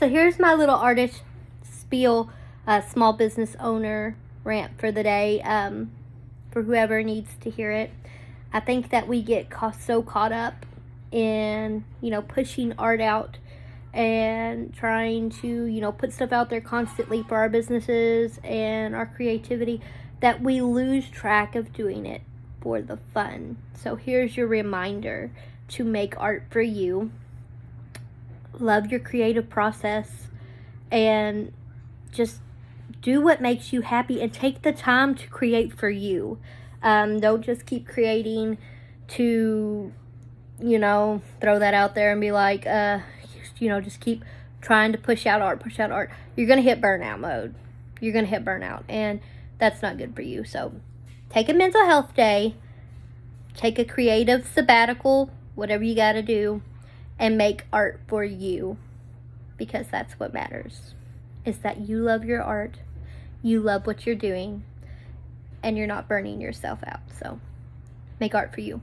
So here's my little artist spiel, small business owner rant for the day, for whoever needs to hear it. I think that we get so caught up in, pushing art out and trying to, put stuff out there constantly for our businesses and our creativity, that we lose track of doing it for the fun. So here's your reminder to make art for you. Love your creative process and just do what makes you happy and take the time to create for you. Don't just keep creating to, throw that out there and be like, just keep trying to push out art. You're going to hit burnout mode. And that's not good for you. So take a mental health day, take a creative sabbatical, whatever you got to do, and make art for you, because that's what matters, is that you love your art, you love what you're doing, and you're not burning yourself out. So make art for you.